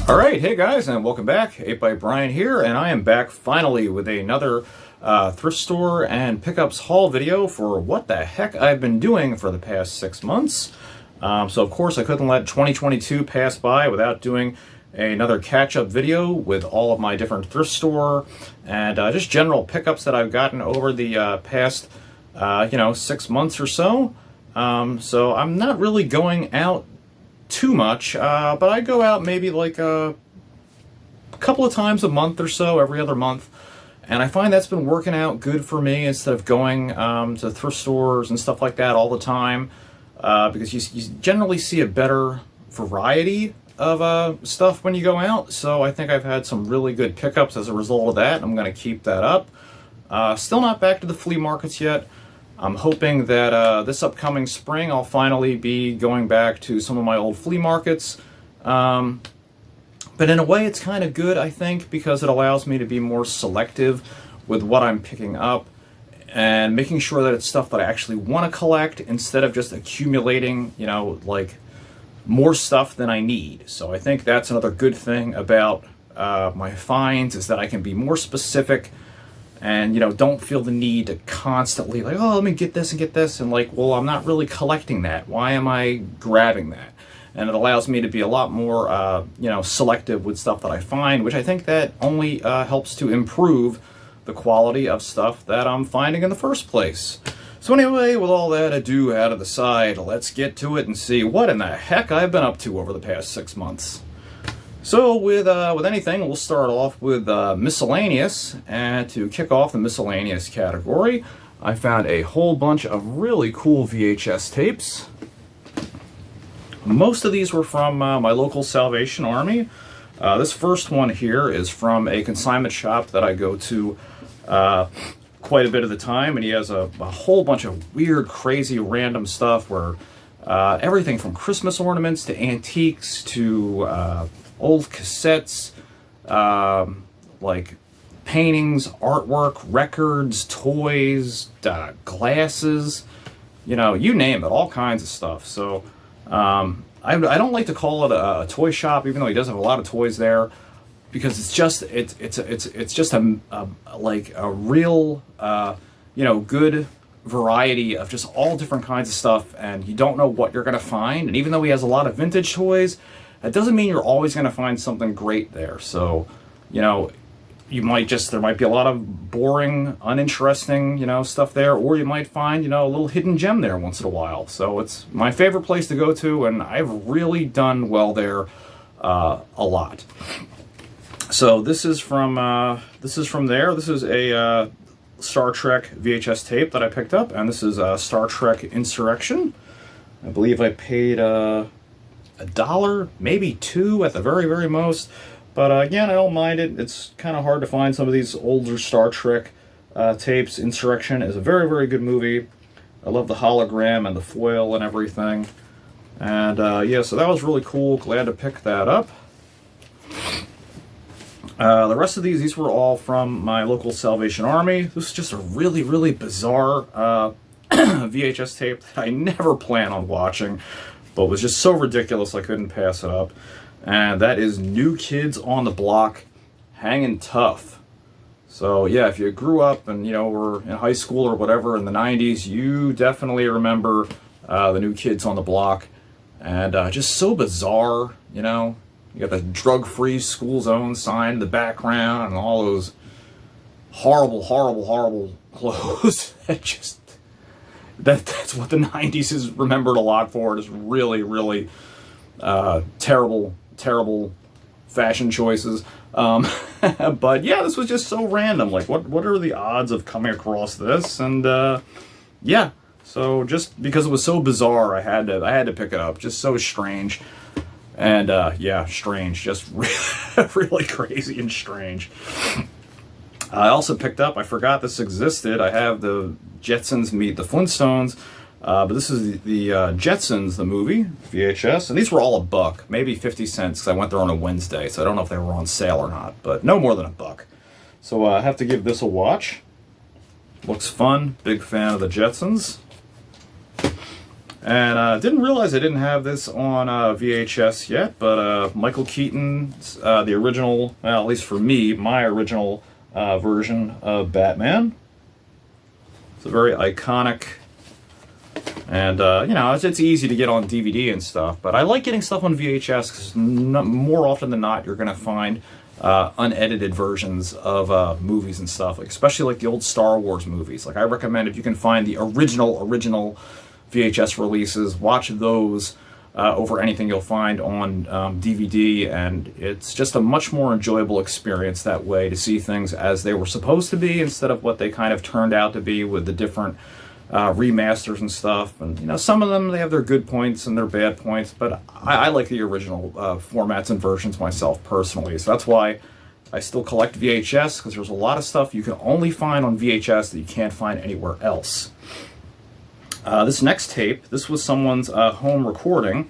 Alright, hey guys, and welcome back. 8 Brian here, and I am back finally with another thrift store and pickups haul video for what the heck I've been doing for the past 6 months. So of course I couldn't let 2022 pass by without doing another catch-up video with all of my different thrift store and just general pickups that I've gotten over the past 6 months or so. So I'm not really going out too much, but I go out maybe like a couple of times a month or so, every other month, and I find that's been working out good for me instead of going to thrift stores and stuff like that all the time, because you generally see a better variety of stuff when you go out. So I think I've had some really good pickups as a result of that. I'm going to keep that up. Still not back to the flea markets yet. I'm hoping that this upcoming spring I'll finally be going back to some of my old flea markets. But in a way it's kind of good, I think, because it allows me to be more selective with what I'm picking up and making sure that it's stuff that I actually want to collect instead of just accumulating, like more stuff than I need. So I think that's another good thing about my finds, is that I can be more specific and, don't feel the need to constantly like, oh, let me get this and get this. And like, well, I'm not really collecting that. Why am I grabbing that? And it allows me to be a lot more, selective with stuff that I find, which I think that only helps to improve the quality of stuff that I'm finding in the first place. So anyway, with all that ado out of the side, let's get to it and see what in the heck I've been up to over the past 6 months. So with anything, we'll start off with Miscellaneous, and to kick off the Miscellaneous category, I found a whole bunch of really cool VHS tapes. Most of these were from my local Salvation Army. This first one here is from a consignment shop that I go to quite a bit of the time, and he has a whole bunch of weird, crazy, random stuff where everything from Christmas ornaments to antiques to old cassettes, like paintings, artwork, records, toys, glasses, you name it, all kinds of stuff. So I don't like to call it a toy shop, even though he does have a lot of toys there, because it's just a real good variety of just all different kinds of stuff, and you don't know what you're gonna find. And even though he has a lot of vintage toys, that doesn't mean you're always gonna find something great there. So there might be a lot of boring, uninteresting, stuff there, or you might find, a little hidden gem there once in a while. So it's my favorite place to go to, and I've really done well there a lot. So this is from there. This is a Star Trek VHS tape that I picked up, and this is Star Trek Insurrection. I believe I paid $1, maybe $2 at the very, very most. But again, I don't mind it. It's kind of hard to find some of these older Star Trek tapes. Insurrection is a very, very good movie. I love the hologram and the foil and everything. And so that was really cool. Glad to pick that up. The rest of these were all from my local Salvation Army. This is just a really, really bizarre VHS tape that I never plan on watching, but was just so ridiculous I couldn't pass it up. And that is New Kids on the Block, Hangin' Tough. So yeah, if you grew up and were in high school or whatever in the 90s, you definitely remember the New Kids on the Block. And just so bizarre, you got the drug-free school zone sign in the background and all those horrible, horrible, horrible clothes. That's what the 90s is remembered a lot for. Just really, really terrible fashion choices. But yeah, this was just so random. Like, what are the odds of coming across this? And yeah, so just because it was so bizarre, I had to pick it up. Just so strange. And yeah, strange. Just really crazy and strange. I also picked up, I forgot this existed, I have the Jetsons Meet the Flintstones. But this is the Jetsons, the movie, VHS, and these were all $1, maybe 50 cents, because I went there on a Wednesday, so I don't know if they were on sale or not, but no more than $1. So I have to give this a watch. Looks fun, big fan of the Jetsons. And didn't realize I didn't have this on VHS yet, but Michael Keaton's, the original, well, at least for me, my original version of Batman. It's a very iconic, and you know, it's easy to get on DVD and stuff, but I like getting stuff on VHS because more often than not, you're going to find unedited versions of movies and stuff, like especially like the old Star Wars movies. Like I recommend if you can find the original VHS releases, watch those over anything you'll find on DVD, and it's just a much more enjoyable experience that way to see things as they were supposed to be instead of what they kind of turned out to be with the different remasters and stuff. And you know, some of them, they have their good points and their bad points, but I like the original formats and versions myself personally, so that's why I still collect VHS, because there's a lot of stuff you can only find on VHS that you can't find anywhere else. This next tape, this was someone's home recording,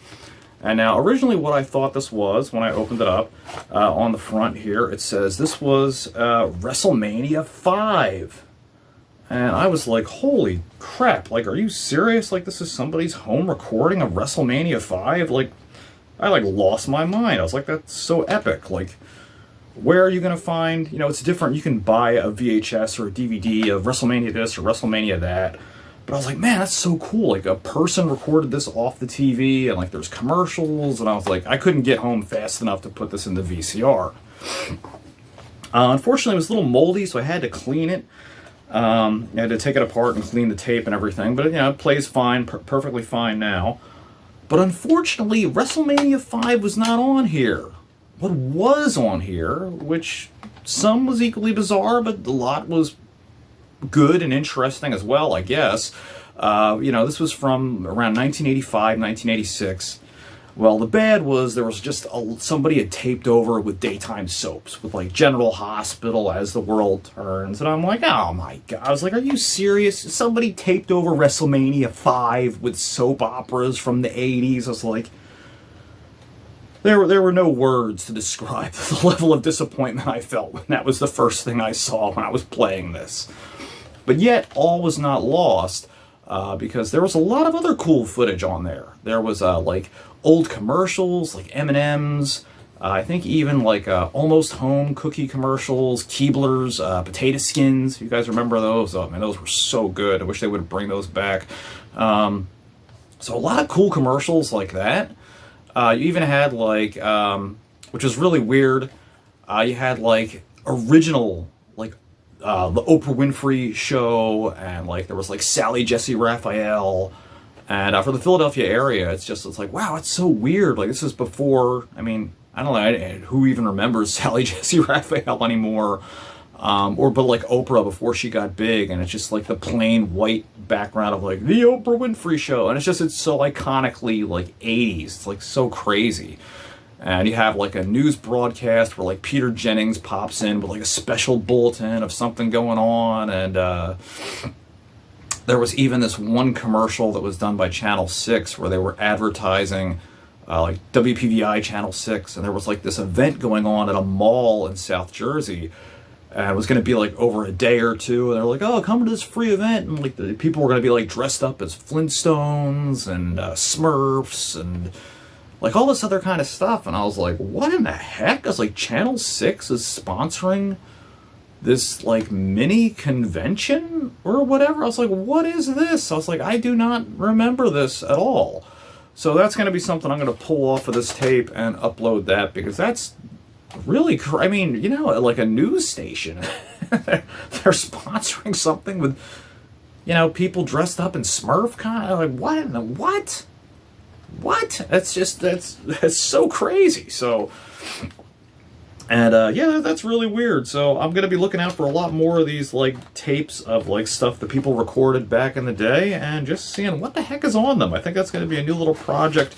and now originally what I thought this was when I opened it up, on the front here it says this was WrestleMania 5, and I was like, holy crap, like, are you serious? Like, this is somebody's home recording of WrestleMania 5? Like, I like lost my mind. I was like, that's so epic. Like, where are you going to find, you know, it's different, you can buy a VHS or a DVD of WrestleMania this or WrestleMania that. But I was like, man, that's so cool. Like, a person recorded this off the TV, and like there's commercials, and I was like, I couldn't get home fast enough to put this in the VCR. Unfortunately, it was a little moldy, so I had to clean it. I had to take it apart and clean the tape and everything, but you know, it plays fine, perfectly fine now. But unfortunately, WrestleMania 5 was not on here. What was on here, which some was equally bizarre, but a lot was good and interesting as well, I guess. You know, this was from around 1985, 1986. Well, the bad was there was just somebody had taped over with daytime soaps with like General Hospital, As the World Turns, and I'm like, oh my god! I was like, are you serious? Somebody taped over WrestleMania 5 with soap operas from the 80s. I was like, there were no words to describe the level of disappointment I felt when that was the first thing I saw when I was playing this. But yet, all was not lost, because there was a lot of other cool footage on there. There was like old commercials, like M&M's, I think even like Almost Home cookie commercials, Keebler's, potato skins. If you guys remember those, oh man, those were so good. I wish they would bring those back. So a lot of cool commercials like that. You even had like, which was really weird, you had like original, like the Oprah Winfrey show, and like there was like Sally Jesse Raphael, and for the Philadelphia area, it's like, wow, it's so weird. Like, this is before, I mean, I don't know who even remembers Sally Jesse Raphael anymore, but like Oprah before she got big, and it's just like the plain white background of like the Oprah Winfrey show, and it's so iconically like 80s. It's like so crazy. And you have like a news broadcast where like Peter Jennings pops in with like a special bulletin of something going on. And there was even this one commercial that was done by Channel 6 where they were advertising like WPVI Channel 6. And there was like this event going on at a mall in South Jersey. And it was going to be like over a day or two. And they're like, oh, come to this free event. And like the people were going to be like dressed up as Flintstones and Smurfs and like all this other kind of stuff. And I was like, what in the heck? I was like, Channel 6 is sponsoring this like mini convention or whatever. I was like, what is this? I was like, I do not remember this at all. So that's going to be something I'm going to pull off of this tape and upload that, because that's really, I mean, you know, like a news station. They're sponsoring something with, you know, people dressed up in Smurf kind of, like, what in the, what? That's just, that's so crazy. So, and yeah, that's really weird. So I'm going to be looking out for a lot more of these like tapes of like stuff that people recorded back in the day, and just seeing what the heck is on them. I think that's going to be a new little project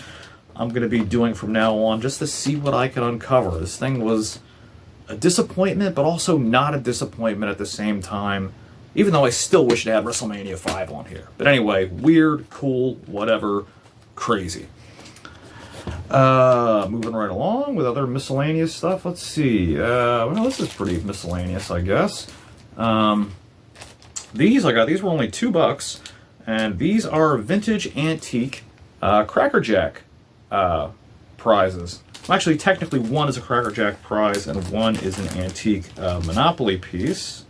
I'm going to be doing from now on, just to see what I can uncover. This thing was a disappointment, but also not a disappointment at the same time, even though I still wish to have WrestleMania 5 on here. But anyway, weird, cool, whatever, crazy. Moving right along with other miscellaneous stuff. Let's see. Well, this is pretty miscellaneous, I guess. These were only $2, and these are vintage antique Cracker Jack prizes. Actually, technically, one is a Cracker Jack prize and one is an antique Monopoly piece.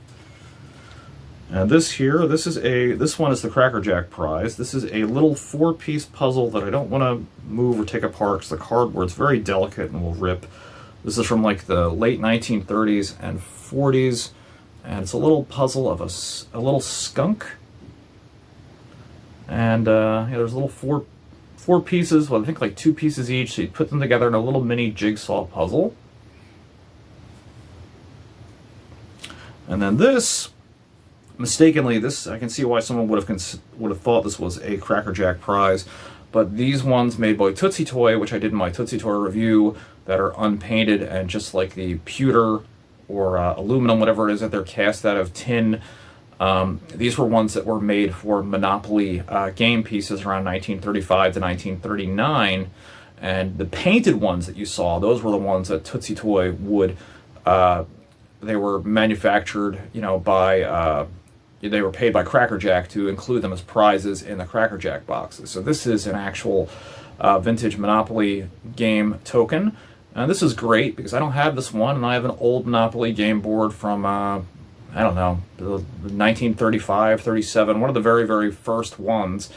And this one is the Cracker Jack prize. This is a little 4-piece puzzle that I don't want to move or take apart because the cardboard's very delicate and will rip. This is from like the late 1930s and 40s, and it's a little puzzle of a little skunk. And yeah, there's little four pieces, well, I think like 2 pieces each, so you put them together in a little mini jigsaw puzzle. And then this, mistakenly, this I can see why someone would have thought this was a Cracker Jack prize, but these ones made by Tootsie Toy, which I did in my Tootsie Toy review, that are unpainted and just like the pewter or aluminum, whatever it is that they're cast out of tin. These were ones that were made for Monopoly game pieces around 1935 to 1939, and the painted ones that you saw, those were the ones that Tootsie Toy would, they were manufactured, you know, by, they were paid by Cracker Jack to include them as prizes in the Cracker Jack boxes. So this is an actual vintage Monopoly game token, and this is great because I don't have this one, and I have an old Monopoly game board from, I don't know, 1935, 37, one of the very, very first ones,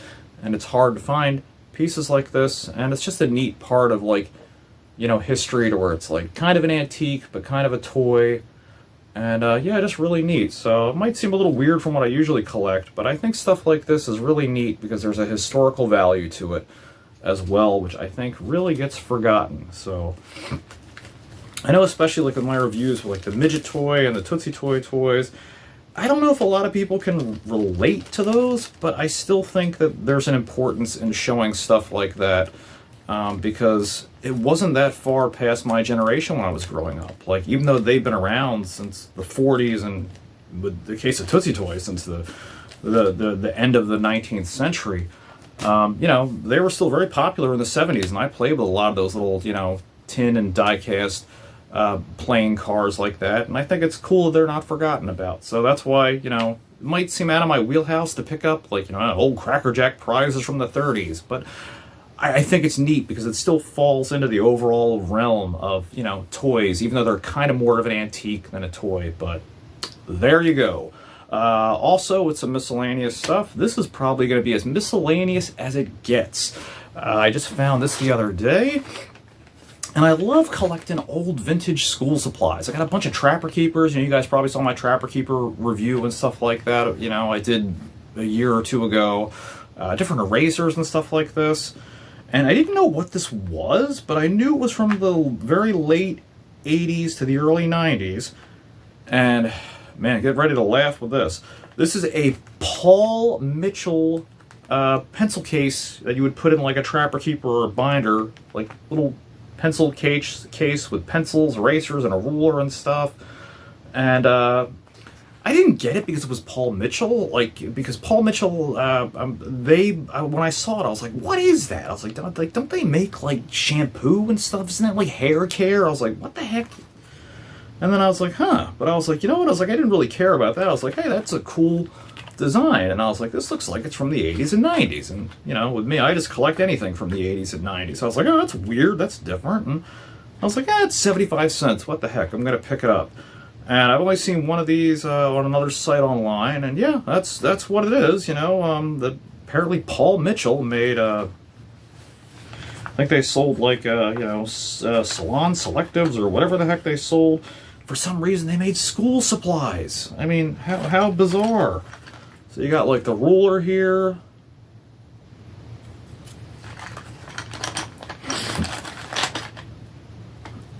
and it's hard to find pieces like this, and it's just a neat part of, like, you know, history to where it's like kind of an antique, but kind of a toy, and yeah, just really neat. So it might seem a little weird from what I usually collect, but I think stuff like this is really neat because there's a historical value to it as well, which I think really gets forgotten. So I know, especially like with my reviews with like the Midget Toy and the Tootsie Toy toys, I don't know if a lot of people can relate to those, but I still think that there's an importance in showing stuff like that, because it wasn't that far past my generation when I was growing up. Like, even though they've been around since the 40s, and with the case of Tootsie Toy, since the end of the 19th century, you know, they were still very popular in the 70s, and I played with a lot of those little, you know, tin and die-cast playing cars like that, and I think it's cool that they're not forgotten about. So that's why, you know, it might seem out of my wheelhouse to pick up, like, you know, old Cracker Jack prizes from the 30s, but I think it's neat because it still falls into the overall realm of, you know, toys, even though they're kind of more of an antique than a toy, but there you go. Also, with some miscellaneous stuff, this is probably going to be as miscellaneous as it gets. I just found this the other day, and I love collecting old vintage school supplies. I got a bunch of Trapper Keepers. You know, you guys probably saw my Trapper Keeper review and stuff like that. You know, I did a year or two ago. Different erasers and stuff like this. And I didn't know what this was, but I knew it was from the very late 80s to the early 90s. And man, get ready to laugh with this. This is a Paul Mitchell pencil case that you would put in like a Trapper Keeper or a binder, like little pencil case with pencils, erasers, and a ruler and stuff. And I didn't get it because it was Paul Mitchell. Like, because Paul Mitchell, when I saw it, I was like, what is that? I was like, don't they make like shampoo and stuff? Isn't that like hair care? I was like, what the heck? And then I was like, huh. But I was like, you know what? I was like, I didn't really care about that. I was like, hey, that's a cool design. And I was like, this looks like it's from the 80s and 90s. And, you know, with me, I just collect anything from the 80s and 90s. So I was like, oh, that's weird. That's different. And I was like, it's 75 cents. What the heck? I'm going to pick it up. And I've only seen one of these on another site online. And yeah, that's what it is. You know, apparently Paul Mitchell made, I think they sold like, you know, salon selectives or whatever the heck they sold. For some reason, they made school supplies. I mean, how bizarre. So you got like the ruler here.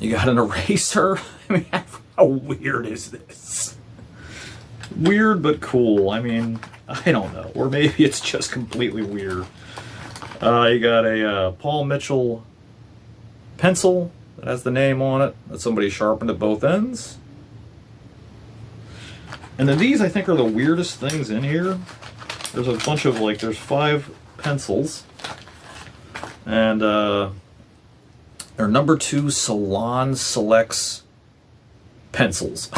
You got an eraser. I mean, how weird is this? Weird but cool. I mean, I don't know. Or maybe it's just completely weird. You got a Paul Mitchell pencil that has the name on it that somebody sharpened at both ends. And then these, I think, are the weirdest things in here. There's a bunch of, like, there's 5 pencils. And they're number 2 Salon Selects pencils.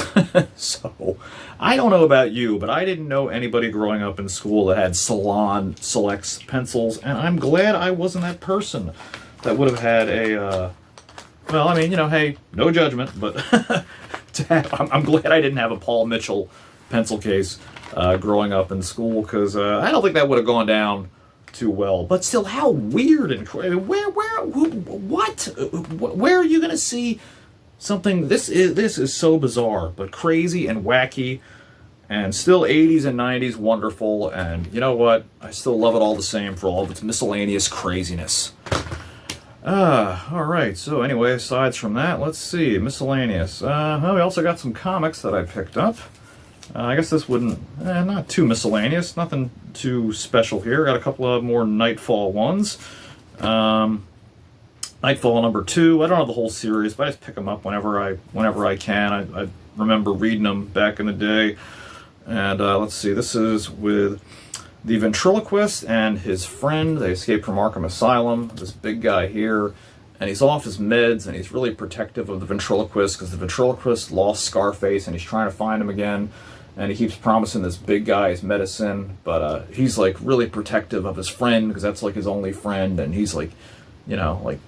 So I don't know about you, but I didn't know anybody growing up in school that had Salon Selects pencils, and I'm glad I wasn't that person that would have had a well, I mean, you know, hey, no judgment, but I'm glad I didn't have a Paul Mitchell pencil case growing up in school, because I don't think that would have gone down too well. But still, how weird and crazy. Where are you going to see something? This is so bizarre, but crazy and wacky, and still 80s and 90s wonderful. And you know what? I still love it all the same for all of its miscellaneous craziness. All right. So anyway, aside from that, let's see, miscellaneous. Well, we also got some comics that I picked up. I guess this wouldn't, not too miscellaneous, nothing too special here. Got a couple of more Nightfall ones. Nightfall #2. I don't have the whole series, but I just pick them up whenever I can. I remember reading them back in the day. And let's see, this is with the ventriloquist and his friend. They escaped from Arkham Asylum. This big guy here, and he's off his meds, and he's really protective of the ventriloquist because the ventriloquist lost Scarface, and he's trying to find him again. And he keeps promising this big guy his medicine, but he's like really protective of his friend because that's like his only friend, and he's like, you know, like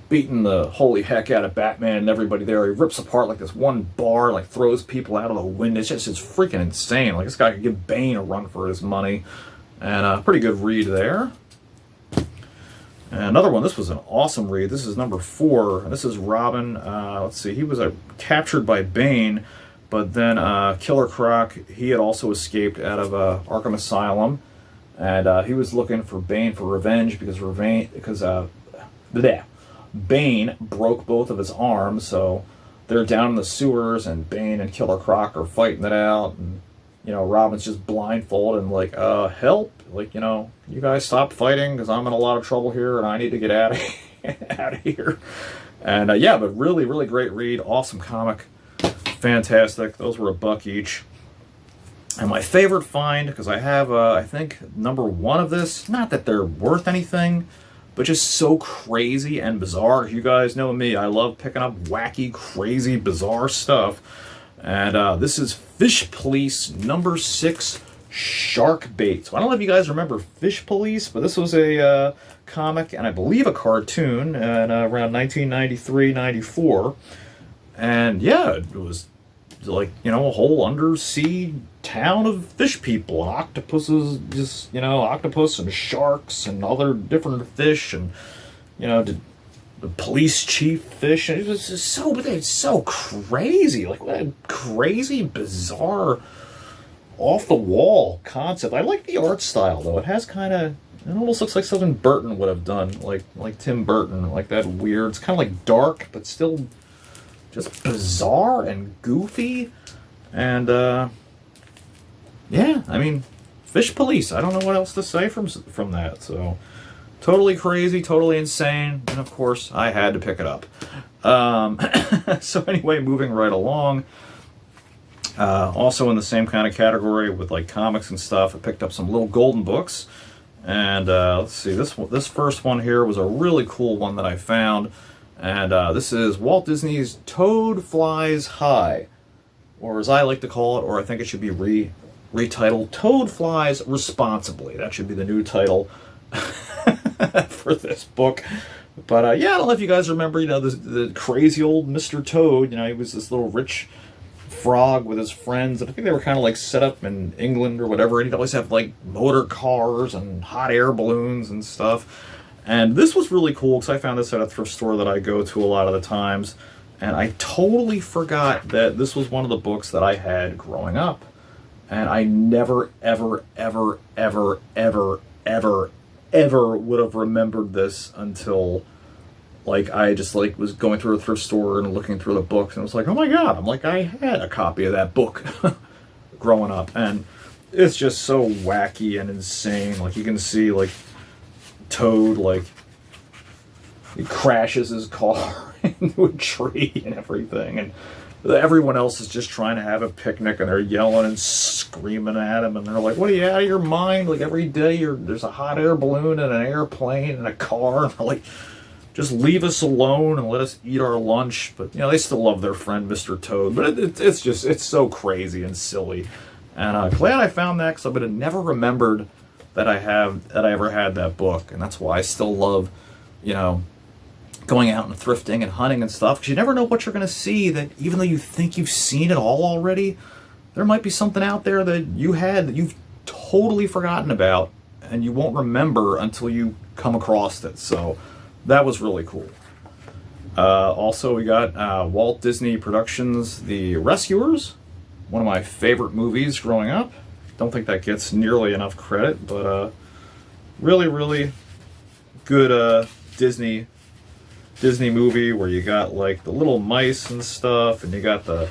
beating the holy heck out of Batman and everybody there. He rips apart like this one bar, like throws people out of the window. It's freaking insane. Like this guy could give Bane a run for his money, and a pretty good read there. And another one, this was an awesome read. This is #4. This is Robin. Let's see, he was captured by Bane, but then Killer Croc, he had also escaped out of Arkham Asylum, and he was looking for Bane for revenge because Bane broke both of his arms, so they're down in the sewers, and Bane and Killer Croc are fighting it out, and you know, Robin's just blindfolded and like, help, like, you know, you guys stop fighting because I'm in a lot of trouble here and I need to get out of here. And yeah, but really, really great read, awesome comic, fantastic. Those were $1 each. And my favorite find, because I have, I think, #1 of this, not that they're worth anything, but just so crazy and bizarre. You guys know me, I love picking up wacky, crazy, bizarre stuff. And this is Fish Police #6, Shark Bait. So I don't know if you guys remember Fish Police, but this was a comic and I believe a cartoon around 1993-94. And yeah, it was like, you know, a whole undersea town of fish people and octopuses, just, you know, octopus and sharks and other different fish, and, you know, the police chief fish. And it was just so crazy. Like, what a crazy, bizarre, off the wall concept. I like the art style though. It has kind of, it almost looks like something Burton would have done, like Tim Burton, like that weird. It's kind of like dark, but still just bizarre and goofy. And yeah, I mean, Fish Police. I don't know what else to say from that. So totally crazy, totally insane, and of course I had to pick it up. So anyway, moving right along. Also in the same kind of category with like comics and stuff, I picked up some little golden books. And let's see, this first one here was a really cool one that I found. And this is Walt Disney's Toad Flies High, or as I like to call it, or I think it should be retitled, Toad Flies Responsibly. That should be the new title for this book. But yeah, I don't know if you guys remember, you know, the crazy old Mr. Toad. You know, he was this little rich frog with his friends, and I think they were kind of like set up in England or whatever, and he'd always have like motor cars and hot air balloons and stuff. And this was really cool because I found this at a thrift store that I go to a lot of the times, and I totally forgot that this was one of the books that I had growing up. And I never, ever, ever, ever, ever, ever, ever would have remembered this until, like, I just, like, was going through a thrift store and looking through the books, and I was like, oh my god, I'm like, I had a copy of that book growing up. And it's just so wacky and insane. Like, you can see, like, Toad, like, he crashes his car into a tree and everything, and everyone else is just trying to have a picnic, and they're yelling and screaming at him, and they're like, what are you, out of your mind? Like, every day there's a hot air balloon and an airplane and a car, and they're like, just leave us alone and let us eat our lunch. But, you know, they still love their friend, Mr. Toad. But it's so crazy and silly. And glad I found that, because I would have never remembered that I ever had that book. And that's why I still love, you know, going out and thrifting and hunting and stuff, because you never know what you're going to see, that even though you think you've seen it all already, there might be something out there that you've totally forgotten about, and you won't remember until you come across it. So that was really cool. Also, we got Walt Disney Productions' The Rescuers, one of my favorite movies growing up. Don't think that gets nearly enough credit, but really, really good Disney movie, where you got like the little mice and stuff, and you got the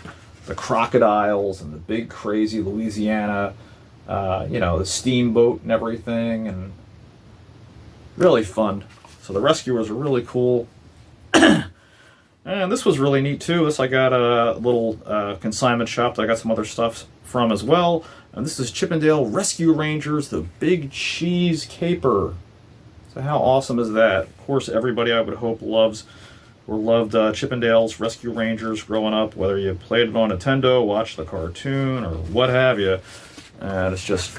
crocodiles and the big crazy Louisiana, you know, the steamboat and everything, and really fun. So The Rescuers are really cool. And this was really neat too. This I got a little consignment shop that I got some other stuff from as well. And this is Chippendale Rescue Rangers, the Big Cheese Caper. So how awesome is that? Of course, everybody I would hope loved Chippendale's Rescue Rangers growing up, whether you played it on Nintendo, watched the cartoon, or what have you. And it's just,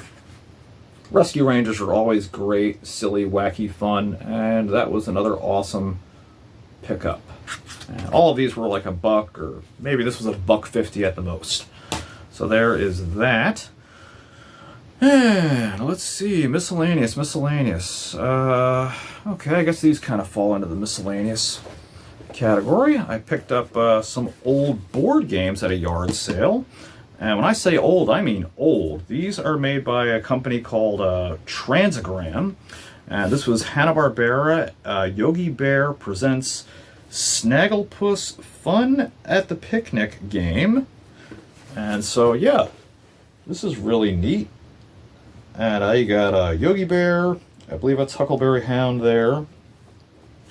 Rescue Rangers are always great, silly, wacky fun, and that was another awesome pickup. And all of these were like $1, or maybe this was $1.50 at the most. So there is that. And let's see, miscellaneous. Okay, I guess these kind of fall into the miscellaneous category. I picked up some old board games at a yard sale. And when I say old, I mean old. These are made by a company called Transagram. And this was Hanna-Barbera. Yogi Bear presents Snagglepuss Fun at the Picnic game. And so, yeah, this is really neat. And you got Yogi Bear, I believe that's Huckleberry Hound there.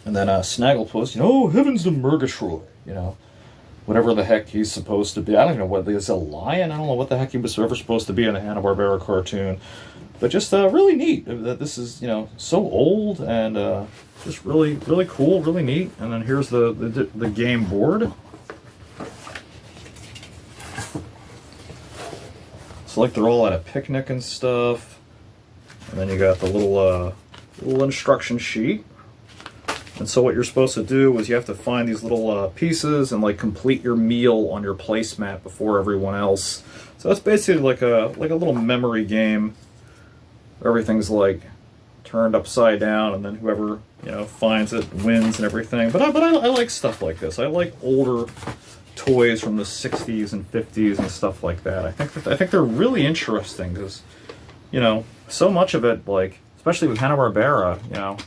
And then Snagglepuss, you know, heavens to Murgatroyd, you know, whatever the heck he's supposed to be. I don't know what he's a lion. I don't know what the heck he was ever supposed to be in the Hanna-Barbera cartoon. But just really neat that this is, you know, so old, and just really, really cool, really neat. And then here's the game board. It's like they're all at a picnic and stuff. And then you got the little instruction sheet. And so what you're supposed to do is you have to find these little pieces and like complete your meal on your placemat before everyone else. So that's basically like a little memory game where everything's like turned upside down, and then whoever, you know, finds it wins and everything. But I like stuff like this. I like older toys from the 60s and 50s and stuff like that. I think they're really interesting, because, you know, so much of it, like, especially with Hanna-Barbera, you know,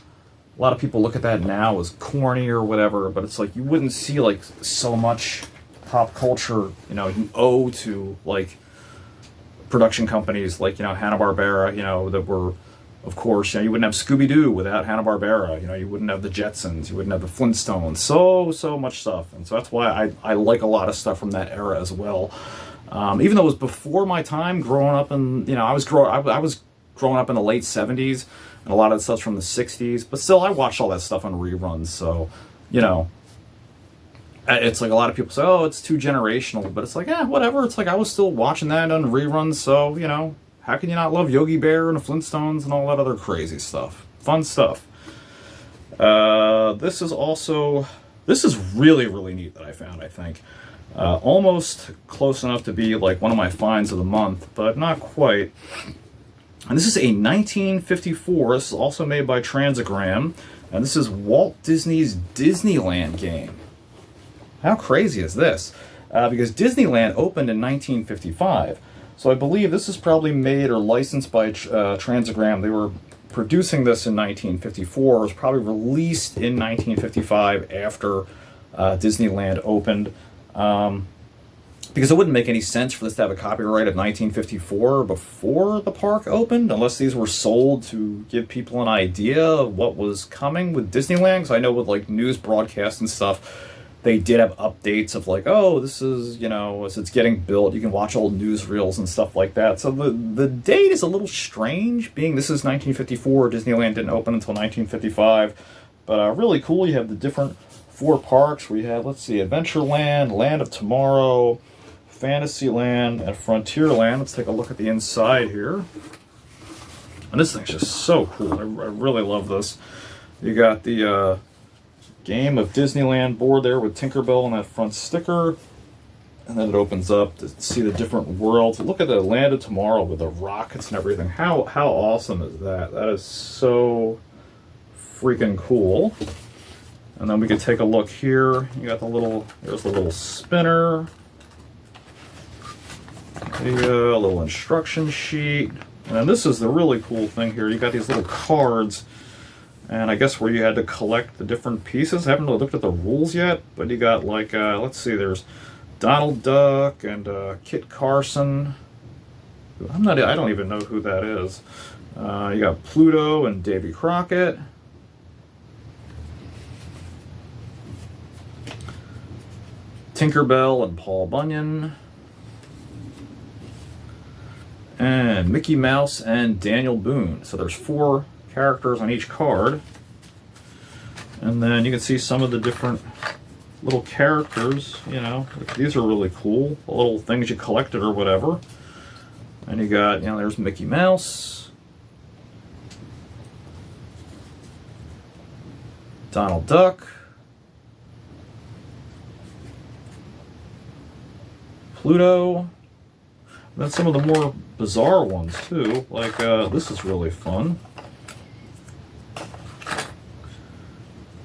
a lot of people look at that now as corny or whatever, but it's like you wouldn't see like so much pop culture, you know, you owe to like production companies like, you know, Hanna-Barbera, you know, that were, of course, you know, you wouldn't have Scooby-Doo without Hanna-Barbera, you know, you wouldn't have the Jetsons, you wouldn't have the Flintstones, so much stuff. And so that's why I like a lot of stuff from that era as well. Even though it was before my time, growing up in, you know, I was growing up in the late 70s, and a lot of the stuff's from the 60s, but still, I watched all that stuff on reruns, so, you know, it's like a lot of people say, oh, it's too generational, but it's like, yeah, whatever, it's like I was still watching that on reruns, so, you know, how can you not love Yogi Bear and the Flintstones and all that other crazy stuff? Fun stuff. This is really, really neat that I found, I think. Almost close enough to be like one of my finds of the month, but not quite. And this is a 1954, this is also made by Transagram, and this is Walt Disney's Disneyland game. How crazy is this? Because Disneyland opened in 1955, so I believe this is probably made or licensed by Transagram. They were producing this in 1954, it was probably released in 1955 after Disneyland opened. Because it wouldn't make any sense for this to have a copyright of 1954 before the park opened, unless these were sold to give people an idea of what was coming with Disneyland. Because I know with like news broadcasts and stuff, they did have updates of like, oh, this is, you know, as it's getting built, you can watch old newsreels and stuff like that. So the date is a little strange, being this is 1954, Disneyland didn't open until 1955. But really cool. You have the different 4 parks where you have, let's see, Adventureland, Land of Tomorrow, Fantasyland, and Frontierland. Let's take a look at the inside here. And this thing's just so cool. I really love this. You got the Game of Disneyland board there with Tinkerbell on that front sticker. And then it opens up to see the different worlds. Look at the Land of Tomorrow with the rockets and everything. How awesome is that? That is so freaking cool. And then we can take a look here. You got there's the little spinner. The little instruction sheet. And then this is the really cool thing here. You got these little cards. And I guess where you had to collect the different pieces. I haven't really looked at the rules yet. But you got like, let's see, there's Donald Duck and Kit Carson. I don't even know who that is. You got Pluto and Davy Crockett. Tinkerbell and Paul Bunyan. And Mickey Mouse and Daniel Boone. So there's 4 characters on each card. And then you can see some of the different little characters, you know. These are really cool. The little things you collected or whatever. And you got, you know, there's Mickey Mouse. Donald Duck. Pluto. And then some of the more bizarre ones too, like this is really fun.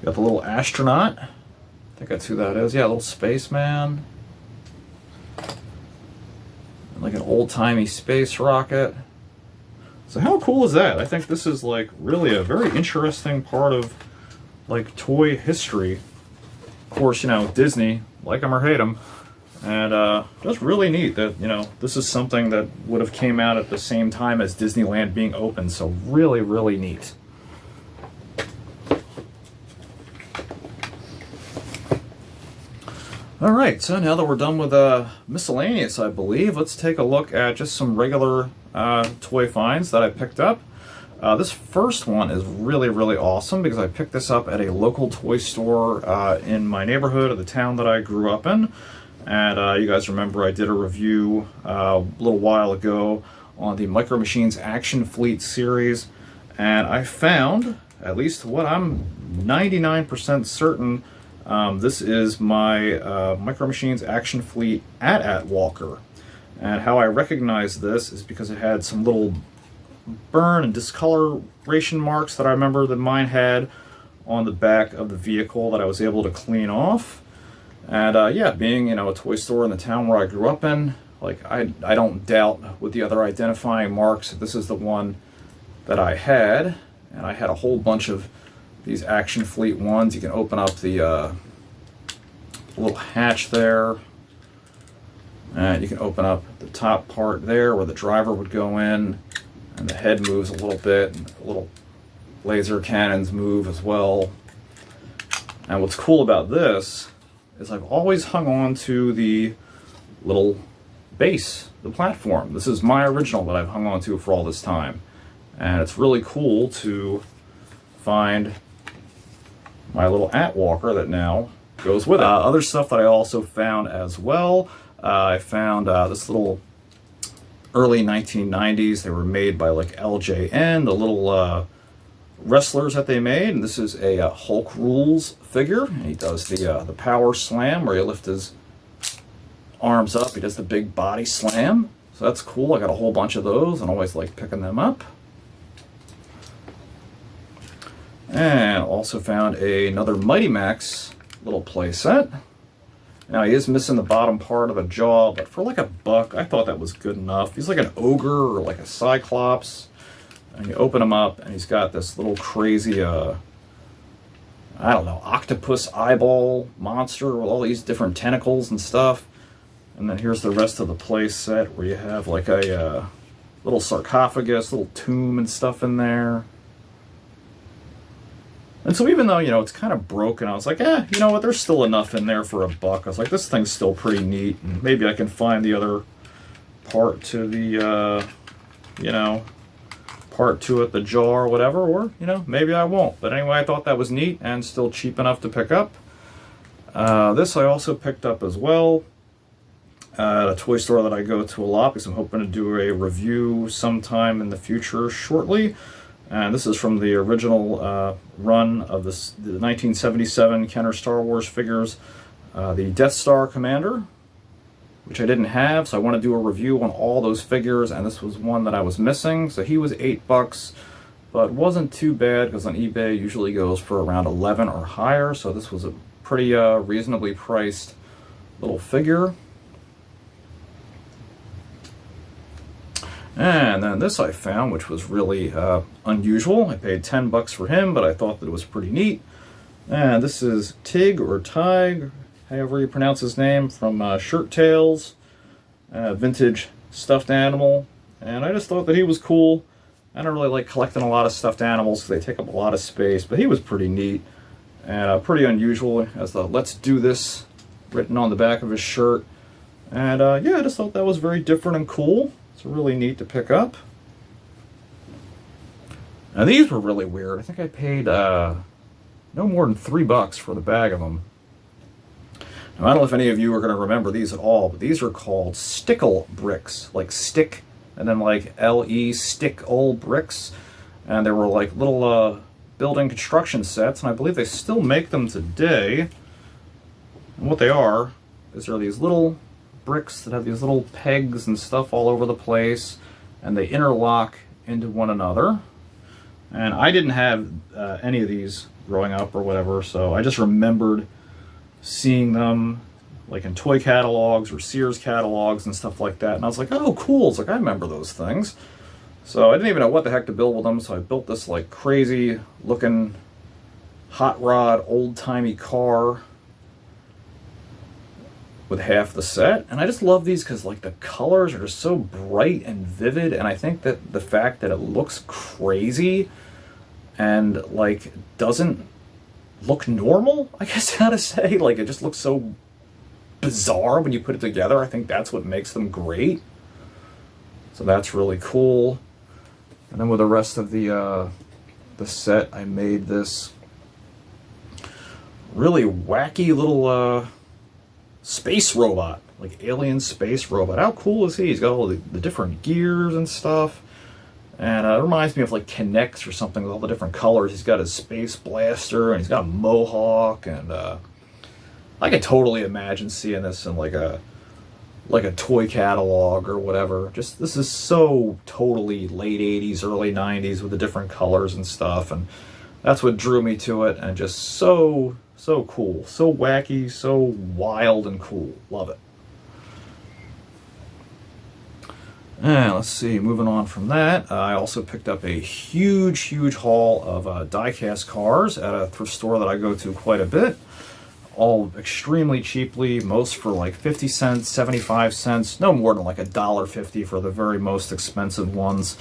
Got the little astronaut. I think that's who that is. Yeah, a little spaceman. Like an old-timey space rocket. So how cool is that? I think this is like really a very interesting part of like toy history. Of course, you know, Disney, like them or hate them. And just really neat that, you know, this is something that would have came out at the same time as Disneyland being open. So really, really neat. All right, so now that we're done with Miscellaneous, I believe, let's take a look at just some regular toy finds that I picked up. This first one is really, really awesome because I picked this up at a local toy store in my neighborhood of the town that I grew up in. And you guys remember I did a review a little while ago on the Micro Machines Action Fleet series. And I found, at least what I'm 99% certain, this is my Micro Machines Action Fleet AT-AT Walker. And how I recognize this is because it had some little burn and discoloration marks that I remember that mine had on the back of the vehicle that I was able to clean off. And yeah, being, you know, a toy store in the town where I grew up in, like I don't doubt with the other identifying marks that this is the one that I had. And I had a whole bunch of these Action Fleet ones. You can open up the little hatch there, and you can open up the top part there where the driver would go in, and the head moves a little bit, and the little laser cannons move as well. And what's cool about this is I've always hung on to the little base, the platform. This is my original that I've hung on to for all this time. And it's really cool to find my little AT Walker that now goes with it. Other stuff that I also found as well, I found this little early 1990s. They were made by like LJN, the little wrestlers that they made. And this is a Hulk Rules figure. And he does the power slam where you lift his arms up. He does the big body slam. So that's cool. I got a whole bunch of those and always like picking them up. And also found another Mighty Max little play set. Now he is missing the bottom part of the jaw, but for like $1, I thought that was good enough. He's like an ogre or like a cyclops. And you open him up and he's got this little crazy, I don't know, octopus eyeball monster with all these different tentacles and stuff. And then here's the rest of the play set where you have like a little sarcophagus, little tomb and stuff in there. And so even though, you know, it's kind of broken, I was like, you know what, there's still enough in there for $1. I was like, this thing's still pretty neat. And maybe I can find the other part to the, you know, part to it, the jaw or whatever, or, you know, maybe I won't. But anyway, I thought that was neat and still cheap enough to pick up. This I also picked up as well at a toy store that I go to a lot because I'm hoping to do a review sometime in the future shortly. And this is from the original run of the 1977 Kenner Star Wars figures, the Death Star Commander, which I didn't have, so I want to do a review on all those figures, and this was one that I was missing. So he was $8, but wasn't too bad because on eBay it usually goes for around 11 or higher, so this was a pretty reasonably priced little figure. And then this I found, which was really unusual. I paid $10 for him, but I thought that it was pretty neat. And this is Tig, or Tig, however you pronounce his name, from Shirt Tales, vintage stuffed animal. And I just thought that he was cool. I don't really like collecting a lot of stuffed animals because they take up a lot of space, but he was pretty neat and pretty unusual, as the "Let's Do This" written on the back of his shirt. And yeah, I just thought that was very different and cool. It's really neat to pick up. And these were really weird. I think I paid no more than $3 for the bag of them. Now, I don't know if any of you are going to remember these at all, but these are called stickle bricks, like stick, and then like L-E, stick-ol bricks. And they were like little building construction sets, and I believe they still make them today. And what they are is they're these little bricks that have these little pegs and stuff all over the place, and they interlock into one another. And I didn't have any of these growing up or whatever, so I just remembered seeing them like in toy catalogs or Sears catalogs and stuff like that, and I was like, oh cool, it's like I remember those things. So I didn't even know what the heck to build with them, so I built this like crazy looking hot rod old-timey car with half the set. And I just love these because like the colors are just so bright and vivid, and I think that the fact that it looks crazy and like doesn't look normal, I guess how to say, like it just looks so bizarre when you put it together, I think that's what makes them great. So that's really cool. And then with the rest of the set, I made this really wacky little space robot, like alien space robot. How cool is he? He's got all the different gears and stuff, and it reminds me of like Kinects or something with all the different colors. He's got his space blaster, and he's got a mohawk, and I could totally imagine seeing this in like a toy catalog or whatever. Just, this is so totally late 80s, early 90s with the different colors and stuff, and that's what drew me to it, and just so cool, so wacky, so wild and cool. Love it. And let's see, moving on from that, I also picked up a huge haul of Diecast Cars at a thrift store that I go to quite a bit. All extremely cheaply, most for like 50 cents, 75 cents, no more than like $1.50 for the very most expensive ones.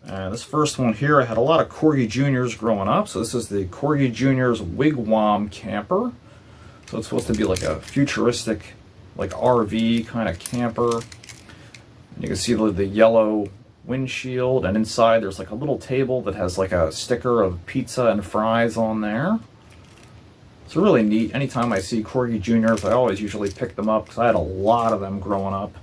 This first one here, I had a lot of Corgi Juniors growing up. So this is the Corgi Juniors Wigwam Camper. So it's supposed to be like a futuristic, like RV kind of camper. And you can see the yellow windshield, and inside there's like a little table that has like a sticker of pizza and fries on there. It's really neat. Anytime I see Corgi Juniors, I always usually pick them up because I had a lot of them growing up.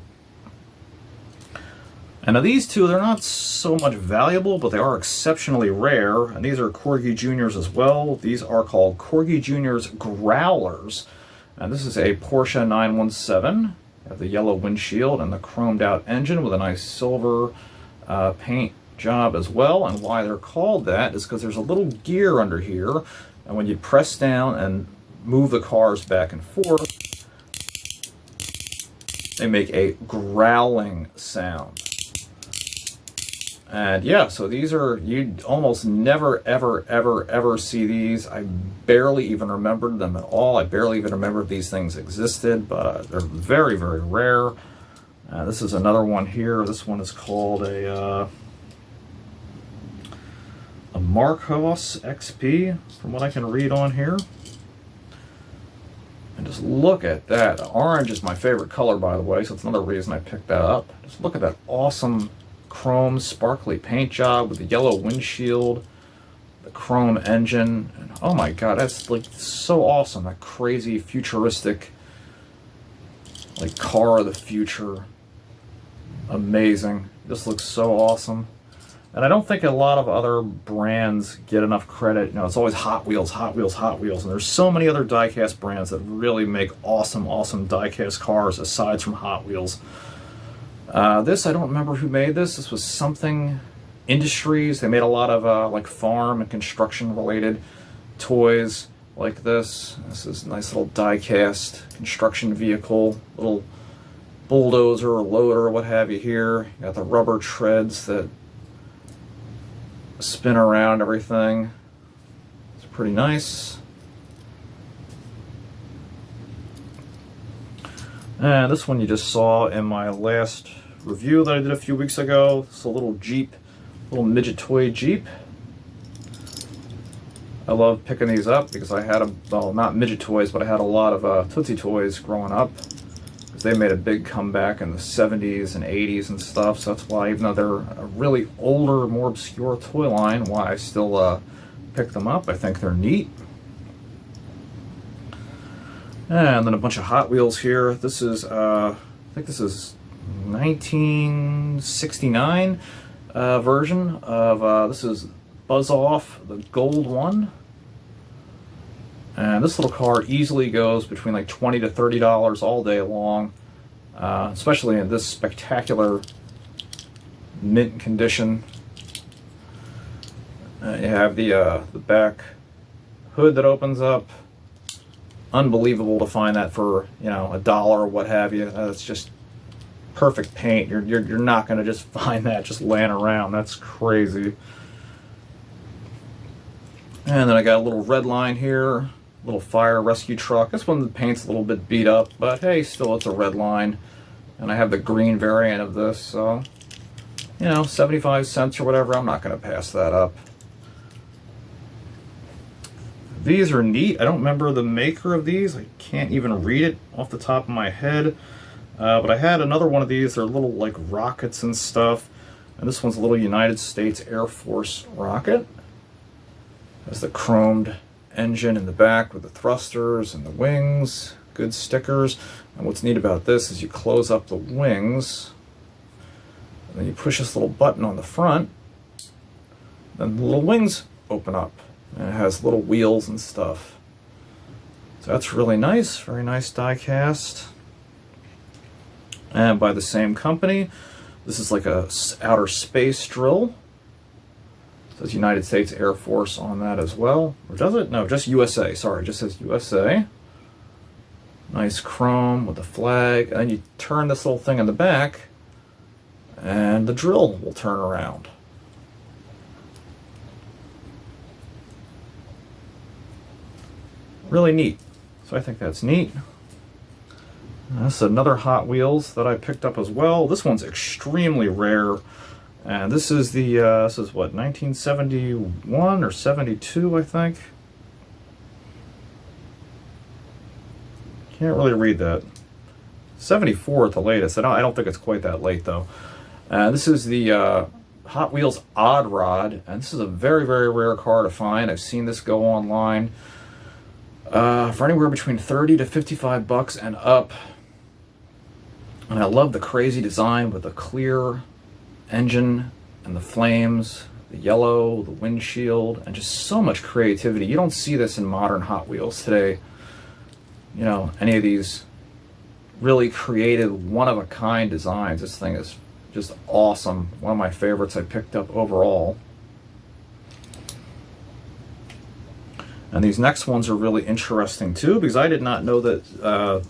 And now these two, they're not so much valuable, but they are exceptionally rare. And these are Corgi Juniors as well. These are called Corgi Juniors Growlers. And this is a Porsche 917. They have the yellow windshield and the chromed out engine with a nice silver paint job as well. And why they're called that is because there's a little gear under here. And when you press down and move the cars back and forth, they make a growling sound. And yeah, so these are, you'd almost never, ever see these. I barely even remembered them at all. I barely even remembered these things existed, but they're very rare. This is another one here. This one is called a Marcos XP, from what I can read on here. And just look at that. Orange is my favorite color, by the way, so it's another reason I picked that up. Just look at that awesome chrome sparkly paint job with the yellow windshield, the chrome engine. And oh my god, that's like so awesome. That crazy futuristic like car of the future. Amazing. This looks so awesome. And I don't think a lot of other brands get enough credit. You know, it's always Hot Wheels, Hot Wheels, Hot Wheels. And there's so many other diecast brands that really make awesome, awesome diecast cars aside from Hot Wheels. This, I don't remember who made this. This was Something Industries. They made a lot of like farm and construction related toys like this. This is a nice little diecast construction vehicle, little bulldozer or loader or what have you here. You got the rubber treads that spin around everything. It's pretty nice. And this one you just saw in my last review that I did a few weeks ago. It's a little Jeep, little midget toy Jeep. I love picking these up because I had well, not midget toys, but I had a lot of Tootsie Toys growing up. They made a big comeback in the 70s and 80s and stuff, so that's why, even though they're a really older, more obscure toy line, why I still pick them up. I think they're neat. And then a bunch of Hot Wheels here. This is, I think this is 1969 version of, this is Buzz Off, the gold one. And this little car easily goes between like $20 to $30 all day long, especially in this spectacular mint condition. You have the back hood that opens up. Unbelievable to find that for, you know, $1 or what have you. It's just perfect paint. You're not going to just find that just laying around. That's crazy. And then I got a little red line here. Little fire rescue truck. This one, the paint's a little bit beat up, but hey, still it's a red line. And I have the green variant of this, so, you know, 75 cents or whatever, I'm not going to pass that up. These are neat. I don't remember the maker of these. I can't even read it off the top of my head. But I had another one of these. They're little like rockets and stuff. And this one's a little United States Air Force rocket. Has the chromed engine in the back with the thrusters and the wings. Good stickers. And what's neat about this is you close up the wings, and then you push this little button on the front, then the little wings open up, and it has little wheels and stuff. So that's really nice. Very nice die-cast. And by the same company, this is like a outer space drill. It says United States Air Force on that as well. Or does it? No, just USA. Sorry, it just says USA. Nice chrome with the flag. And then you turn this little thing in the back, and the drill will turn around. Really neat. So I think that's neat. This is another Hot Wheels that I picked up as well. This one's extremely rare. And this is the, this is what, 1971 or 72, I think? Can't really read that. 74 at the latest. I don't think it's quite that late, though. This is the Hot Wheels Odd Rod. And this is a very, very rare car to find. I've seen this go online for anywhere between 30 to 55 bucks and up. And I love the crazy design with the clear engine and the flames, the yellow, the windshield, and just so much creativity. You don't see this in modern Hot Wheels today. You know, any of these really creative, one-of-a-kind designs. This thing is just awesome. One of my favorites I picked up overall. And these next ones are really interesting too, because I did not know that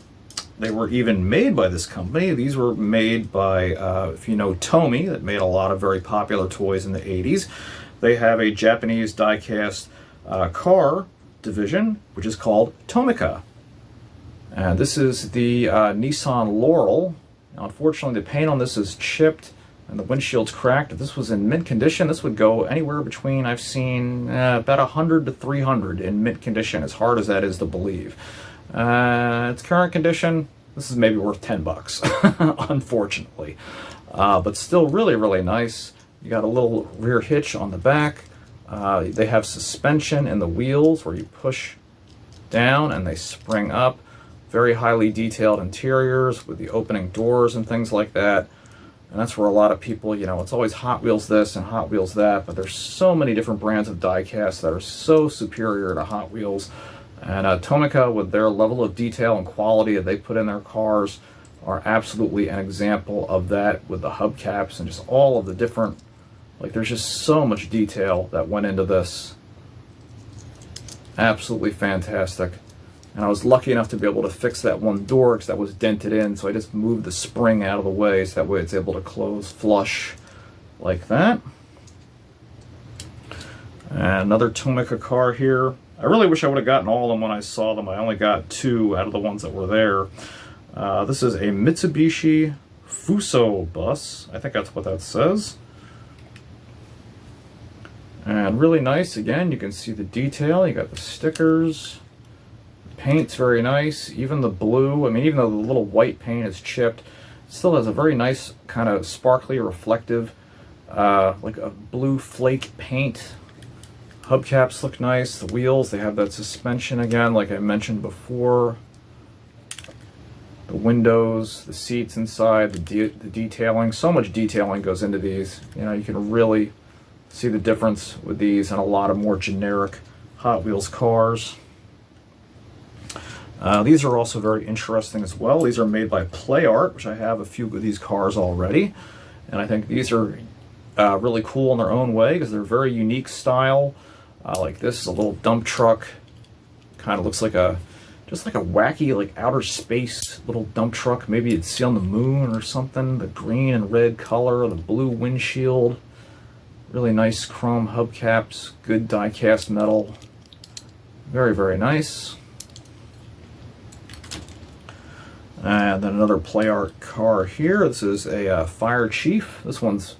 they were even made by this company. These were made by, if you know Tomy, that made a lot of very popular toys in the 80s. They have a Japanese die-cast car division, which is called Tomica. And this is the Nissan Laurel. Now, unfortunately, the paint on this is chipped and the windshield's cracked. If this was in mint condition, this would go anywhere between, I've seen, about 100 to 300 in mint condition, as hard as that is to believe. Its current condition, this is maybe worth 10 bucks, unfortunately. but still really, really nice. You got a little rear hitch on the back. They have suspension in the wheels where you push down and they spring up. Very highly detailed interiors with the opening doors and things like that. And that's where a lot of people, you know, it's always Hot Wheels this and Hot Wheels that, but there's so many different brands of diecast that are so superior to Hot Wheels. And Tomica, with their level of detail and quality that they put in their cars, are absolutely an example of that, with the hubcaps and just all of the different, like, there's just so much detail that went into this. Absolutely fantastic. And I was lucky enough to be able to fix that one door because that was dented in, so I just moved the spring out of the way so that way it's able to close flush like that. And another Tomica car here. I really wish I would have gotten all of them when I saw them. I only got 2 out of the ones that were there. This is a Mitsubishi Fuso Bus. I think that's what that says. And really nice. Again, you can see the detail. You got the stickers. Paint's very nice. Even the blue, I mean, even though the little white paint is chipped, it still has a very nice kind of sparkly, reflective, like a blue flake paint. Hubcaps look nice. The wheels, they have that suspension again, like I mentioned before. The windows, the seats inside, the detailing. So much detailing goes into these. You know, you can really see the difference with these and a lot of more generic Hot Wheels cars. These are also very interesting as well. These are made by Play Art, which I have a few of these cars already. And I think these are really cool in their own way because they're very unique style. Like this is a little dump truck. Kind of looks like just like a wacky, like outer space little dump truck. Maybe you'd see on the moon or something. The green and red color, the blue windshield. Really nice chrome hubcaps, good die-cast metal. Very, very nice. And then another Play Art car here. This is a Fire Chief. This one's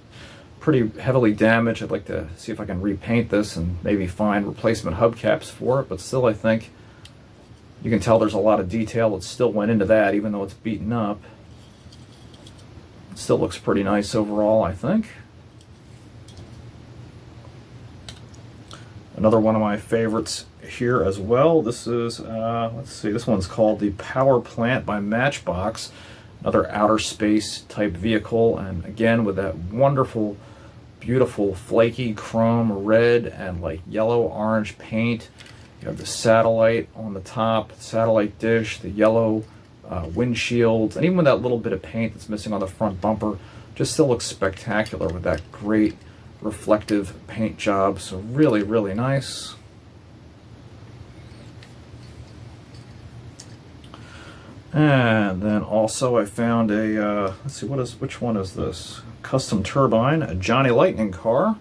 pretty heavily damaged. I'd like to see if I can repaint this and maybe find replacement hubcaps for it, but still I think you can tell there's a lot of detail that still went into that, even though it's beaten up. It still looks pretty nice overall, I think. Another one of my favorites here as well. This is, let's see, this one's called the Power Plant by Matchbox. Another outer space type vehicle, and again with that wonderful, beautiful, flaky chrome red and like yellow orange paint. You have the satellite on the top, satellite dish, the yellow windshields, and even with that little bit of paint that's missing on the front bumper, just still looks spectacular with that great reflective paint job. So really, really nice. And then also I found a, let's see, which one is this? Custom turbine, a Johnny Lightning car.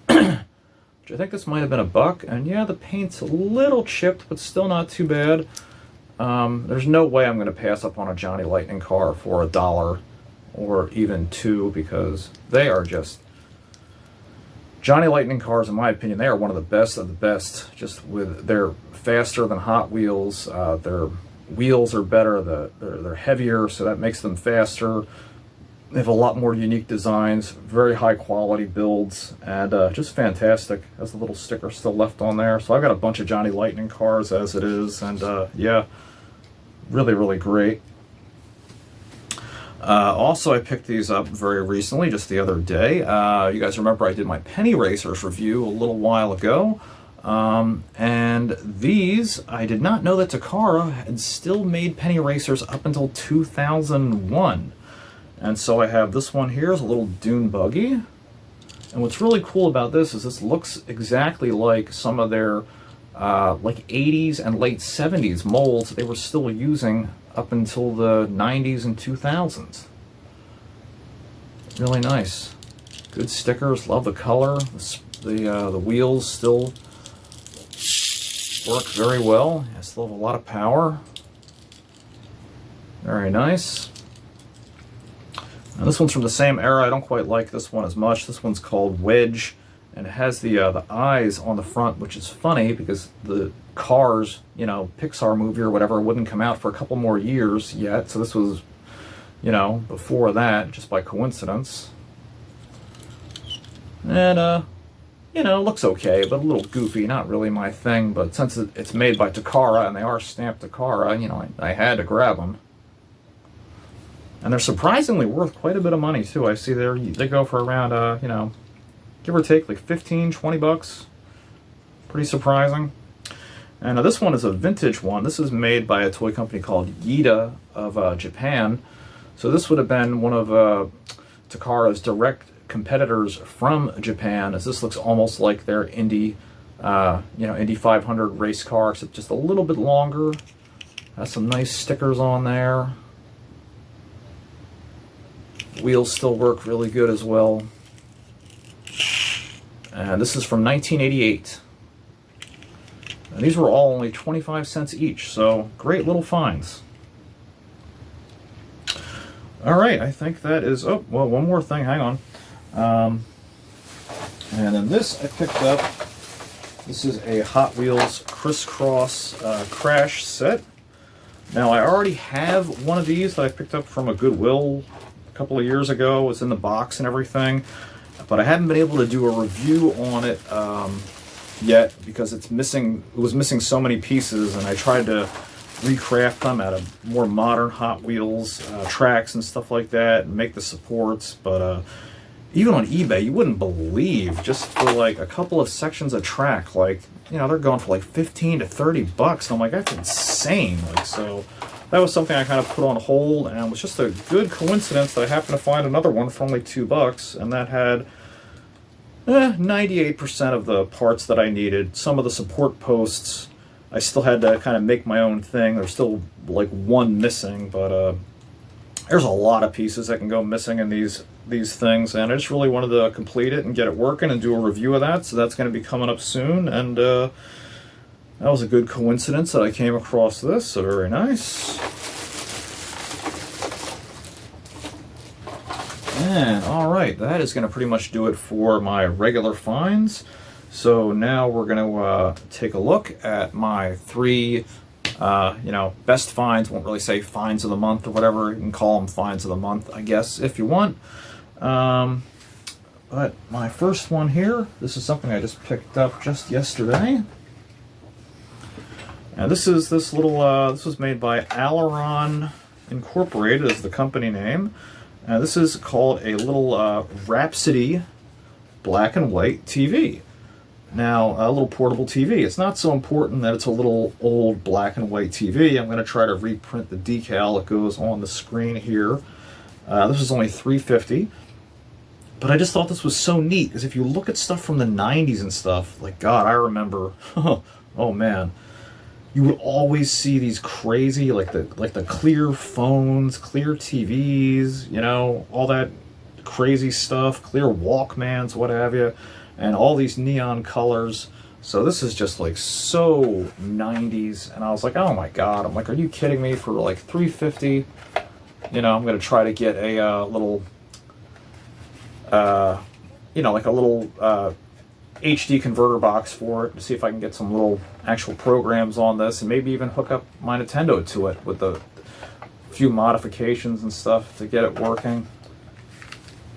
Which I think this might have been $1. And yeah, the paint's a little chipped, but still not too bad. There's no way I'm going to pass up on a Johnny Lightning car for $1 or even $2 because they are just... Johnny Lightning cars, in my opinion, they are one of the best, just with, they're faster than Hot Wheels, their wheels are better, they're heavier, so that makes them faster. They have a lot more unique designs, very high quality builds, and just fantastic. Has a little sticker still left on there. So I've got a bunch of Johnny Lightning cars as it is, and yeah, really, really great. Also, I picked these up very recently, just the other day. You guys remember I did my Penny Racers review a little while ago. And these, I did not know that Takara had still made Penny Racers up until 2001. And so I have this one here, is a little dune buggy. And what's really cool about this is this looks exactly like some of their like 80s and late 70s molds they were still using up until the 90s and 2000s. Really nice. Good stickers, love the color. The wheels still work very well. I still have a lot of power. Very nice. And this one's from the same era. I don't quite like this one as much. This one's called Wedge, and it has the eyes on the front, which is funny because the Cars, you know, Pixar movie or whatever, wouldn't come out for a couple more years yet. So this was you know, before that, just by coincidence. And, you know, looks okay, but a little goofy, not really my thing. But since it's made by Takara, and they are stamped Takara, you know, I had to grab them. And they're surprisingly worth quite a bit of money, too. I see they go for around, you know, give or take, like 15, 20 bucks. Pretty surprising. And this one is a vintage one. This is made by a toy company called Yida of Japan. So this would have been one of Takara's direct competitors from Japan, as this looks almost like their Indy, you know, Indy 500 race car, except just a little bit longer. Has some nice stickers on there. Wheels still work really good as well. And this is from 1988. And these were all only 25 cents each, so great little finds. All right, I think that is, oh, well, one more thing, hang on. And then this I picked up, this is a Hot Wheels Crisscross Crash set. Now I already have one of these that I picked up from a Goodwill a couple of years ago. It's in the box and everything, but I haven't been able to do a review on it yet because it was missing so many pieces, and I tried to recraft them out of more modern Hot Wheels tracks and stuff like that, and make the supports, but even on eBay, you wouldn't believe, just for like a couple of sections of track, like, you know, they're going for like 15 to 30 bucks. And I'm like, that's insane. Like, so that was something I kind of put on hold, and it was just a good coincidence that I happened to find another one for only $2, and that had 98% of the parts that I needed. Some of the support posts, I still had to kind of make my own thing. There's still like one missing, but there's a lot of pieces that can go missing in these things, and I just really wanted to complete it and get it working and do a review of that, so that's going to be coming up soon. And that was a good coincidence that I came across this, so very nice. And alright, that is going to pretty much do it for my regular finds. So now we're going to take a look at my 3 you know, best finds. Won't really say finds of the month or whatever. You can call them finds of the month, I guess, if you want. But my first one here, this is something I just picked up just yesterday. And this is this little, this was made by Aileron Incorporated, is the company name. This is called a little Rhapsody black and white TV. Now, a little portable TV. It's not so important that it's a little old black and white TV. I'm going to try to reprint the decal that goes on the screen here. This was only $3.50. But I just thought this was so neat, because if you look at stuff from the 90s and stuff, like, God, I remember, oh man, you would always see these crazy, like the clear phones, clear TVs, you know, all that crazy stuff, clear Walkmans, what have you, and all these neon colors. So this is just like so 90s, and I was like, oh my God, I'm like, are you kidding me? For like $3.50, you know, I'm going to try to get a little, you know, like a little HD converter box for it to see if I can get some little actual programs on this, and maybe even hook up my Nintendo to it with a few modifications and stuff to get it working.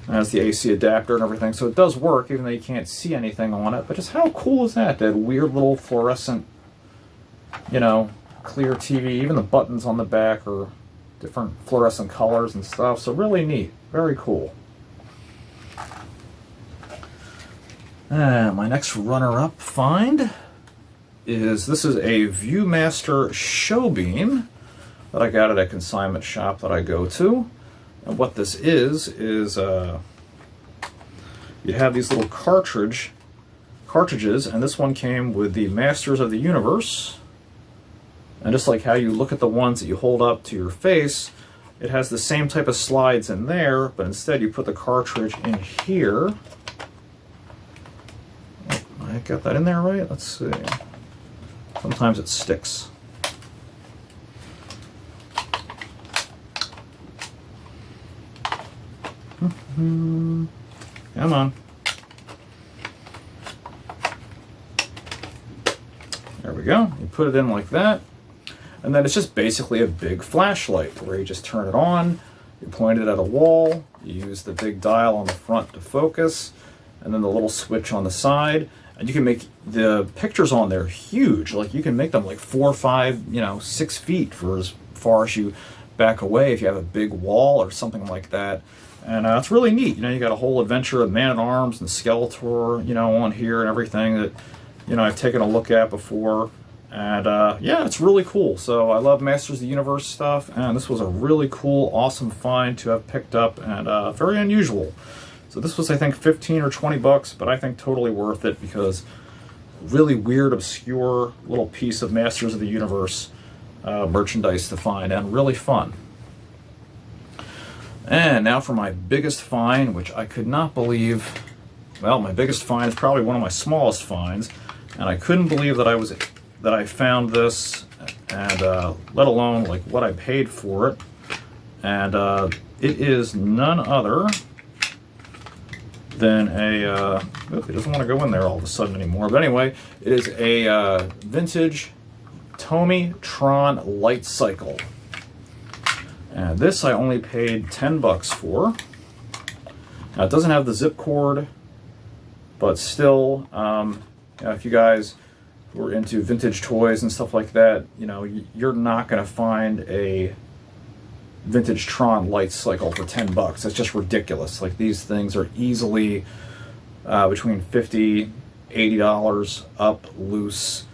It has the AC adapter and everything, so it does work even though you can't see anything on it. But just how cool is that? That weird little fluorescent, you know, clear TV. Even the buttons on the back are different fluorescent colors and stuff, so really neat. Very cool. My next runner-up find is, this is a Viewmaster show beam that I got at a consignment shop that I go to. And what this is you have these little cartridges, and this one came with the Masters of the Universe. And just like how you look at the ones that you hold up to your face, it has the same type of slides in there, but instead you put the cartridge in here. I got that in there right? Let's see. Sometimes it sticks. Come on. There we go. You put it in like that. And then it's just basically a big flashlight where you just turn it on You point it at a wall, you use the big dial on the front to focus, and then the little switch on the side, and you can make the pictures on there huge. Like, you can make them like 4, 5, 6 feet for as far as you back away if you have a big wall or something like that. And it's really neat. You got a whole adventure of Man-at-Arms and Skeletor, on here and everything that, I've taken a look at before. And yeah, it's really cool. So I love Masters of the Universe stuff, and this was a really cool, awesome find to have picked up, and very unusual. So this was, I think, 15 or 20 bucks, but I think totally worth it because really weird, obscure little piece of Masters of the Universe merchandise to find, and really fun. And now for my biggest find, which I could not believe. Well, my biggest find is probably one of my smallest finds, and I couldn't believe that I found this, and let alone like what I paid for it. And it is none other than a it doesn't want to go in there all of a sudden anymore, but anyway, it is a vintage Tomy Tron light cycle. And this I only paid 10 bucks for. Now, it doesn't have the zip cord, but still, if you guys who are into vintage toys and stuff like that, you're not going to find a vintage Tron light cycle for 10 bucks. That's just ridiculous. Like, these things are easily between $50, $80 up loose,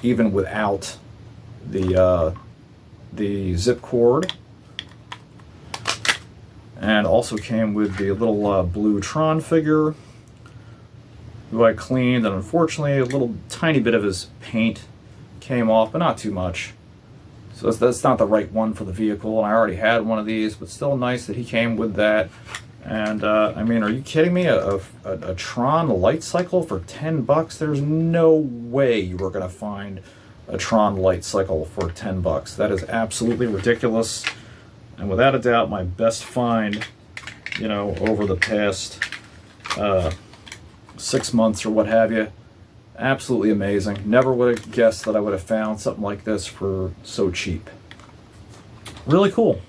even without the zip cord. And also came with the little blue Tron figure, who I cleaned, and unfortunately a little tiny bit of his paint came off, but not too much. So that's not the right one for the vehicle, and I already had one of these, but still nice that he came with that. And I mean, are you kidding me? A Tron light cycle for 10 bucks? There's no way you were going to find a Tron light cycle for 10 bucks. That is absolutely ridiculous. And without a doubt, my best find, over the past 6 months or what have you. Absolutely amazing. Never would have guessed that I would have found something like this for so cheap. Really cool.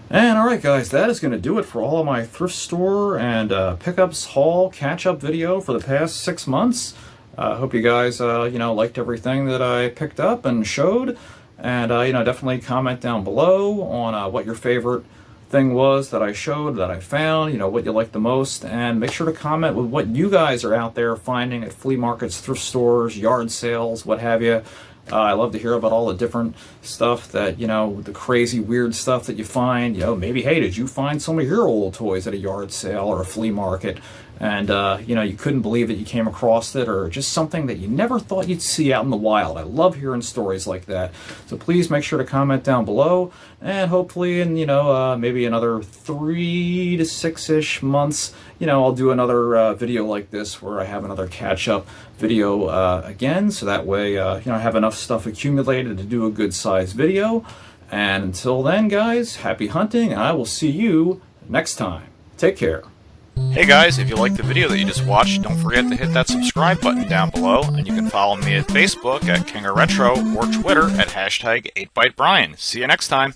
And alright guys, that is going to do it for all of my thrift store and pickups haul catch-up video for the past 6 months. I hope you guys liked everything that I picked up and showed. And definitely comment down below on what your favorite thing was that I showed, that I found, what you like the most, and make sure to comment with what you guys are out there finding at flea markets, thrift stores, yard sales, what have you. I love to hear about all the different stuff that, the crazy weird stuff that you find. Maybe, hey, did you find some of your old toys at a yard sale or a flea market? And, you couldn't believe that you came across it, or just something that you never thought you'd see out in the wild. I love hearing stories like that. So please make sure to comment down below, and hopefully in, maybe another 3 to 6-ish months, I'll do another video like this where I have another catch-up video again, so that way, I have enough stuff accumulated to do a good-sized video. And until then, guys, happy hunting, and I will see you next time. Take care. Hey guys, if you liked the video that you just watched, don't forget to hit that subscribe button down below, and you can follow me at Facebook at King of Retro or Twitter at #8ByteBrian. See you next time.